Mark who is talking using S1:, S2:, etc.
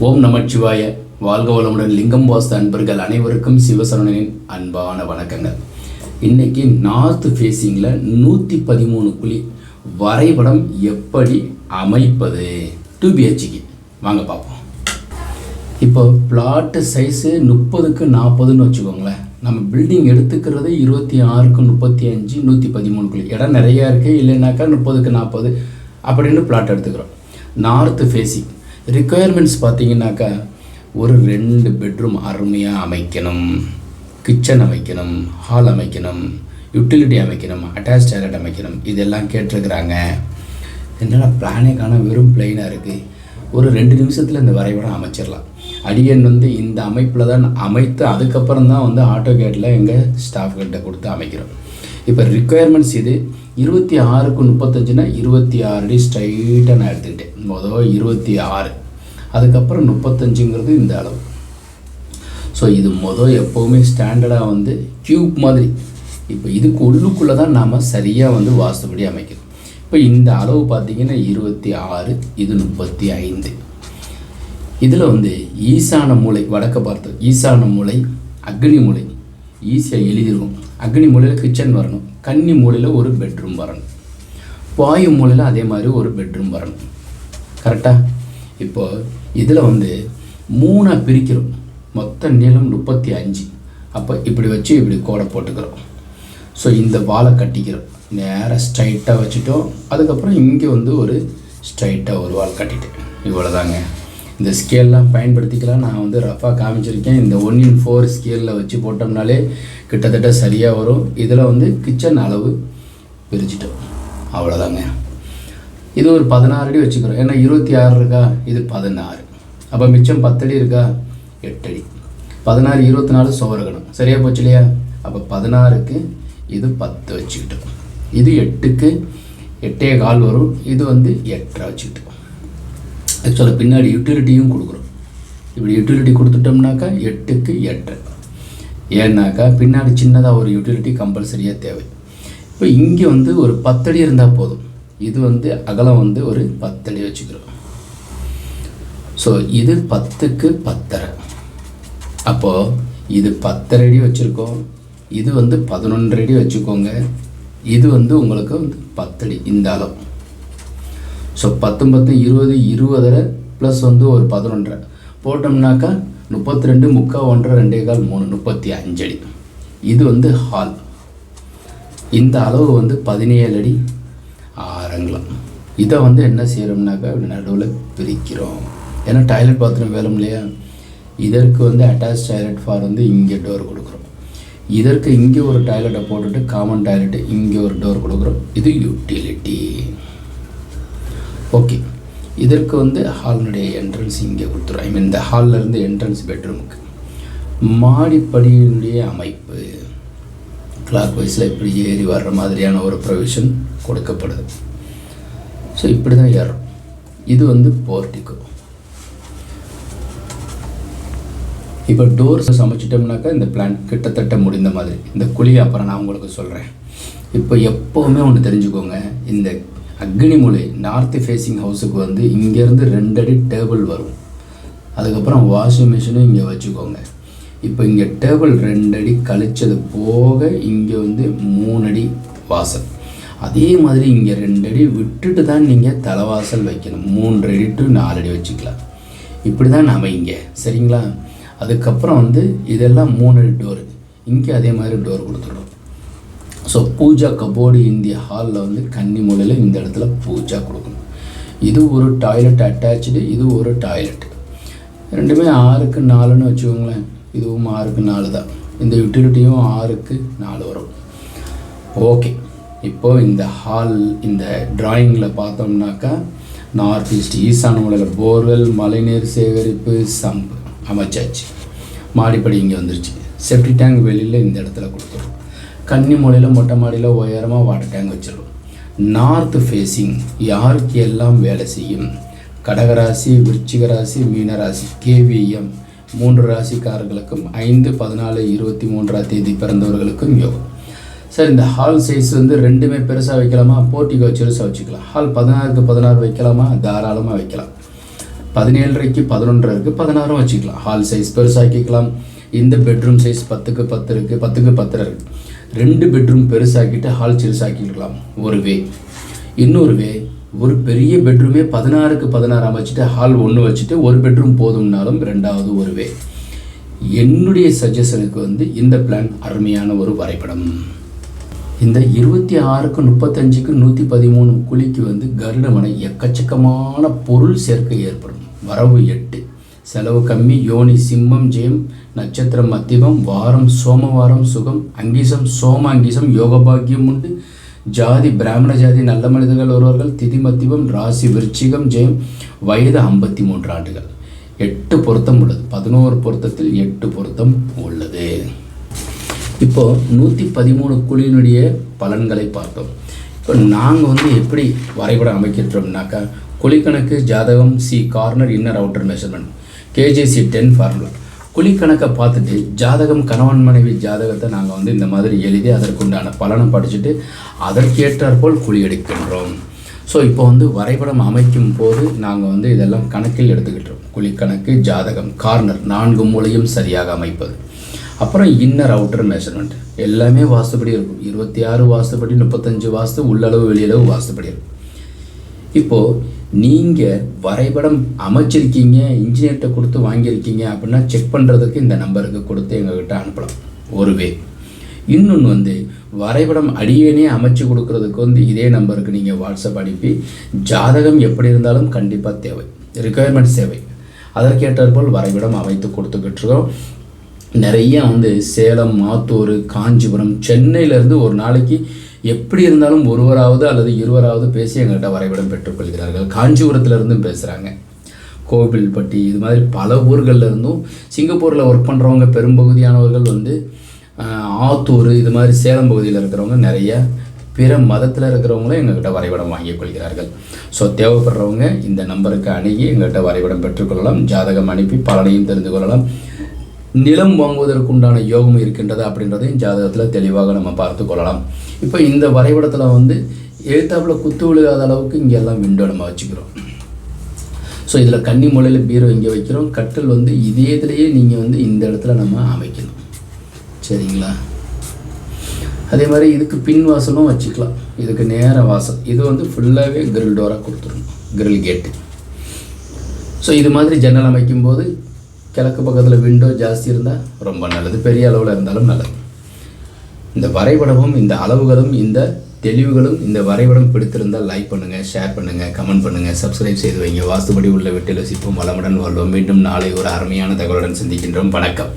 S1: ஓம் நமச்சிவாய. வாழ்க வளமுடன். லிங்கம் வாஸ்து அன்பர்கள் அனைவருக்கும் சிவசரணனின் அன்பான வணக்கங்கள். இன்னைக்கு நார்த் ஃபேஸிங்கில் 113 குழி வரைபடம் எப்படி அமைப்பது 2 BHK வாங்க பார்ப்போம். இப்போ பிளாட்டு சைஸு 30க்கு 40ன்னு வச்சுக்கோங்களேன். நம்ம பில்டிங் எடுத்துக்கிறது 26க்கு 35 113 குழி. இடம் நிறையா இருக்குது, இல்லைனாக்கா 30க்கு 40 அப்படின்னு பிளாட் எடுத்துக்கிறோம். நார்த் ஃபேஸிங் ரிக்குயர்மெண்ட்ஸ் பார்த்தீங்கன்னாக்கா ஒரு 2 பெட்ரூம் அருமையாக அமைக்கணும், கிச்சன் அமைக்கணும், ஹால் அமைக்கணும், யூட்டிலிட்டி அமைக்கணும், அட்டாச் டாய்லெட் அமைக்கணும், இதெல்லாம் கேட்டிருக்கிறாங்க. என்னென்னா பிளானே காண வெறும் பிளெயினாக இருக்குது. ஒரு 2 நிமிஷத்தில் இந்த வரைபடம் அமைச்சிடலாம். அடியன் இந்த அமைப்பில் தான் அமைத்து அதுக்கப்புறம் தான் ஆட்டோகேட்டில் எங்கள் ஸ்டாஃப்கிட்ட கொடுத்து அமைக்கிறோம். இப்போ ரிக்குயர்மெண்ட்ஸ் இது 26க்கு 35னா 26 அடி ஸ்ட்ரைட்டாக நான் எடுத்துக்கிட்டேன். மொதல் 26, அதுக்கப்புறம் 35ங்கிறது இந்த அளவு. ஸோ இது எப்போவுமே ஸ்டாண்டர்டாக க்யூப் மாதிரி. இப்போ இதுக்கு உள்ளுக்குள்ளே தான் நாம் சரியாக வாஸ்துபடி அமைக்கணும். இப்போ இந்த அளவு பார்த்திங்கன்னா 26, இது 35. இதில் ஈசான மூலை, வடக்க பார்த்து ஈசான மூலை, அக்னி மூலை ஈஸியாக எழுதிடுவோம். அக்னி மூலையில் கிச்சன் வரணும், கன்னி மூலையில் ஒரு பெட்ரூம் வரணும், வாயு மூலையில் அதே மாதிரி ஒரு பெட்ரூம் வரணும். கரெக்டாக? இப்போது இதில் 3 பிரிக்கிறோம். மொத்த நீளம் 35. அப்போ இப்படி வச்சு இப்படி கோடை போட்டுக்கிறோம். ஸோ இந்த வாழை கட்டிக்கிறோம், நேராக ஸ்ட்ரைட்டாக வச்சுட்டோம். அதுக்கப்புறம் இங்கே ஒரு ஸ்ட்ரைட்டாக ஒரு வால் கட்டிட்டேன். இவ்வளோதாங்க. இந்த ஸ்கேல்லாம் பயன்படுத்திக்கலாம். நான் ரஃபாக காமிச்சிருக்கேன். இந்த 1/4 ஸ்கேலில் வச்சு போட்டோம்னாலே கிட்டத்தட்ட சரியாக வரும். இதில் கிச்சன் அளவு பிரிச்சுட்டோம். அவ்வளோதாங்க. இது ஒரு 16 அடி வச்சுக்கிறோம். ஏன்னா 26 இருக்கா, இது 16. அப்போ மிச்சம் 10 அடி இருக்கா, 8 அடி. 16 24 சுவருக்கணும். சரியாக போச்சு இல்லையா? அப்போ 16க்கு இது 10 வச்சுக்கிட்டோம். இது 8க்கு 8.25 வரும். இது 8.5 வச்சுக்கிட்டோம். ஆக்சுவலாக பின்னாடி யூட்டிலிட்டியும் கொடுக்குறோம். இப்படி யூட்டிலிட்டி கொடுத்துட்டோம்னாக்கா 8க்கு 8.5. ஏன்னாக்கா பின்னாடி சின்னதாக ஒரு யூட்டிலிட்டி கம்பல்சரியாக தேவை. இப்போ இங்கே ஒரு 10 அடி இருந்தால் போதும். இது அகலம் ஒரு 10 அடி வச்சுக்கிறோம். ஸோ இது 10க்கு 10.5. அப்போது இது 10 அடி வச்சுருக்கோம். இது 11 அடி வச்சுக்கோங்க. இது உங்களுக்கு 10 அடி இந்த அளவு. ஸோ 10 10 20 20 ப்ளஸ் ஒரு 11 போட்டோம்னாக்கா 32 முக்கால் 1 2.25 3 35 அடி. இது ஹால். இந்த அளவு 17 அடி 6 அங்குலம். இதை என்ன செய்கிறோம்னாக்கா நடுவில் பிரிக்கிறோம். ஏன்னா டாய்லெட் பாத்ரூம் வேணும் இல்லையா? இதற்கு அட்டாச் டாய்லெட் ஃபார் இங்கே டோர் கொடுக்குறோம். இதற்கு இங்கே ஒரு டாய்லெட்டை போட்டுட்டு காமன் டாய்லெட்டு இங்கே ஒரு டோர் கொடுக்குறோம். இது யூட்டிலிட்டி. ஓகே. இதற்கு ஹாலினுடைய என்ட்ரன்ஸ் இங்கே கொடுத்துரும். இந்த ஹாலிலேருந்து என்ட்ரன்ஸ் பெட்ரூமுக்கு. மாடிப்படியினுடைய அமைப்பு கிளாக் வைஸில் இப்படி ஏறி வர்ற மாதிரியான ஒரு ப்ரொவிஷன் கொடுக்கப்படுது. ஸோ இப்படி தான் ஏறும். இது போர்ட்டிக்கோ. இப்போ டோர்ஸ் சமைச்சிட்டோம்னாக்கா இந்த பிளான் கிட்டத்தட்ட முடிந்த மாதிரி. இந்த குழி அப்புறம் நான் உங்களுக்கு சொல்கிறேன். இப்போ எப்போவுமே ஒன்று தெரிஞ்சுக்கோங்க. இந்த அக்னி மூலை நார்த் ஃபேஸிங் ஹவுஸுக்கு இங்கேருந்து 2 அடி டேபிள் வரும். அதுக்கப்புறம் வாஷிங் மிஷினும் இங்கே வச்சுக்கோங்க. இப்போ இங்கே டேபிள் 2 அடி கழிச்சது போக இங்கே 3 அடி வாசல். அதே மாதிரி இங்கே 2 அடி விட்டுட்டு தான் நீங்கள் தலைவாசல் வைக்கணும். 3 அடி டு 4 அடி வச்சுக்கலாம். இப்படி தான் நம்ம இங்கே. சரிங்களா? அதுக்கப்புறம் இதெல்லாம் 3 அடி டோரு. இங்கே அதே மாதிரி டோர் கொடுத்துடுறோம். ஸோ பூஜா கபோர்டு இந்திய ஹாலில் கன்னி மூலையில் இந்த இடத்துல பூஜா கொடுக்கணும். இது ஒரு டாய்லெட் அட்டாச்சு, இது ஒரு டாய்லெட். ரெண்டுமே 6க்கு 4ன்னு வச்சுக்கோங்களேன். இதுவும் 6க்கு 4 தான். இந்த யூட்டிலிட்டியும் 6க்கு 4 வரும். ஓகே. இப்போது இந்த ஹால் இந்த ட்ராயிங்கில் பார்த்தோம்னாக்கா நார்த் ஈஸ்ட் ஈசான மூலையில் போர்வெல், மழைநீர் சேகரிப்பு, சம்பு அமைச்சாச்சு. மாடிப்படி இங்கே வந்துருச்சு. செப்டி டேங்க் வெளியில் இந்த இடத்துல கொடுத்துரும். கன்னி மூலையில் மொட்டை மாடியில் உயரமாக வாட்டர் டேங்க் வச்சிடும். நார்த் ஃபேஸிங் யாருக்கு எல்லாம் வேலை செய்யும்? கடகராசி, விருச்சிக ராசி, மீனராசி, கேவிஎம் 3 ராசிக்காரர்களுக்கும் 5 14 23ஆம் தேதி பிறந்தவர்களுக்கும் யோகம். சார் இந்த ஹால் சைஸ் ரெண்டுமே பெருசாக வைக்கலாமா? போர்ட்டிகோ சிறுசாக வச்சுக்கலாம். ஹால் 16க்கு 16 வைக்கலாமா? தாராளமாக வைக்கலாம். 17.5க்கு 11 இருக்குது, 16 வச்சுக்கலாம். ஹால் சைஸ் பெருசாக்கிக்கலாம். இந்த பெட்ரூம் சைஸ் 10க்கு 10 இருக்குது, 10க்கு 10 இருக்குது. 2 பெட்ரூம் பெருசாக்கிட்டு ஹால் சிறுசாக்கிக்கலாம். ஒரு வே. இன்னொரு வே, ஒரு பெரிய பெட்ரூமே 16க்கு 16 அமைச்சிட்டு ஹால் 1 வச்சுட்டு ஒரு பெட்ரூம் போதும்னாலும் 2வது ஒரு வே. என்னுடைய சஜஷனுக்கு இந்த பிளான் அருமையான ஒரு வரைபடம். இந்த 26க்கு 35க்கு 113 குழிக்கு கருடமனை எக்கச்சக்கமான பொருள் சேர்க்கை ஏற்படும். வரவு 8, செலவு கம்மி. யோனி சிம்மம், ஜெயம் நட்சத்திரம் மத்தியமம், வாரம் சோமவாரம், சுகம் அங்கீசம் சோமாங்கீசம், யோகபாக்கியம் உண்டு. ஜாதி பிராமண ஜாதி, நல்ல மனிதர்கள் ஒருவர்கள். திதி மத்தியமம், ராசி விருச்சிகம், ஜெயம். வயது 53 ஆண்டுகள். 8 பொருத்தம் உள்ளது. 11 பொருத்தத்தில் 8 பொருத்தம் உள்ளது. இப்போது 113 குழியினுடைய பலன்களை பார்த்தோம். இப்போ நாங்கள் எப்படி வரைபடம் அமைக்கின்றோம்னாக்கா, குழிக்கணக்கு, ஜாதகம், C corner, inner outer measurement, KGC 10 formula. குழிக்கணக்கை பார்த்துட்டு ஜாதகம், கணவன் மனைவி ஜாதகத்தை நாங்கள் இந்த மாதிரி எழுதி அதற்குண்டான பலனை படிச்சுட்டு அதற்கேற்றாற்போல் குழி எடுக்கின்றோம். ஸோ இப்போ வரைபடம் அமைக்கும் போது நாங்கள் இதெல்லாம் கணக்கில் எடுத்துக்கிட்டோம். குழிக்கணக்கு, ஜாதகம், கார்னர் 4 மூலையும் சரியாக அமைப்பது, அப்புறம் இன்னர் அவுட்டர் மெஷர்மெண்ட் எல்லாமே வாஸ்துப்படி இருக்கும். 26 வாஸ்துப்படி, 35 வாஸ்து, உள்ளளவு வெளியளவு வாஸ்துப்படி இருக்கும். இப்போது நீங்கள் வரைபடம் அமைச்சிருக்கீங்க, இன்ஜினியர்கிட்ட கொடுத்து வாங்கியிருக்கீங்க அப்படின்னா செக் பண்ணுறதுக்கு இந்த நம்பருக்கு கொடுத்து எங்கள்கிட்ட அனுப்பலாம். ஒரு வே. இன்னொன்று வரைபடம் அடியேனே அமைச்சு கொடுக்கறதுக்கு இதே நம்பருக்கு நீங்கள் வாட்ஸ்அப் அனுப்பி ஜாதகம் எப்படி இருந்தாலும் கண்டிப்பாக தேவை, ரிக்குயர்மெண்ட் தேவை. அதற்கேற்றாற்போல் வரைபடம் அமைத்து கொடுத்துக்கிட்டு இருக்கோம். நிறைய சேலம், மாத்தூர், காஞ்சிபுரம், சென்னையிலேருந்து ஒரு நாளைக்கு எப்படி இருந்தாலும் ஒருவராவது அல்லது இருவராவது பேசி எங்கள்கிட்ட வரைபடம் பெற்றுக்கொள்கிறார்கள். காஞ்சிபுரத்துலேருந்தும் பேசுகிறாங்க, கோவில்பட்டி, இது மாதிரி பல ஊர்களில் இருந்தும். சிங்கப்பூரில் ஒர்க் பண்ணுறவங்க பெரும்பகுதியானவர்கள் ஆத்தூர், இது மாதிரி சேலம் பகுதியில் இருக்கிறவங்க, நிறைய பிற மதத்தில் இருக்கிறவங்களும் எங்கள்கிட்ட வரைபடம் வாங்கிக் கொள்கிறார்கள். ஸோ தேவைப்படுறவங்க இந்த நம்பருக்கு அணுகி எங்கள்கிட்ட வரைபடம் பெற்றுக்கொள்ளலாம். ஜாதகம் அனுப்பி பலனையும் தெரிந்து கொள்ளலாம். நிலம் வாங்குவதற்குண்டான யோகம் இருக்கின்றது அப்படின்றதையும் ஜாதகத்தில் தெளிவாக நம்ம பார்த்து கொள்ளலாம். இப்போ இந்த வரைபடத்தில் எழுத்தாப்பில் குத்து விழுகாத அளவுக்கு இங்கெல்லாம் விண்டோ நம்ம வச்சுக்கிறோம். ஸோ இதில் கன்னி மூலையில் பீரோ இங்கே வைக்கிறோம். கட்டில் இதே இதுலேயே நீங்கள் இந்த இடத்துல நம்ம அமைக்கணும். சரிங்களா? அதே மாதிரி இதுக்கு பின் வாசலும் வச்சுக்கலாம். இதுக்கு நேர வாசல் இது ஃபுல்லாகவே கிரில் டோராக கொடுத்துடணும், கிரில் கேட்டு. ஸோ இது மாதிரி ஜன்னல் அமைக்கும்போது கிழக்கு பக்கத்தில் விண்டோ ஜாஸ்தி இருந்தால் ரொம்ப நல்லது, பெரிய அளவில் இருந்தாலும் நல்லது. இந்த வரைபடமும் இந்த அளவுகளும் இந்த தெளிவுகளும் இந்த வரைபடம் பிடித்திருந்தால் லைக் பண்ணுங்கள், ஷேர் பண்ணுங்கள், கமெண்ட் பண்ணுங்கள், சப்ஸ்கிரைப் செய்து வைங்க. வாஸ்துபடி உள்ள வீட்டில் வசிப்போம், வளமுடன் வாழ்வோம். மீண்டும் நாளை ஒரு அருமையான தகவலுடன் சந்திக்கின்றோம். வணக்கம்.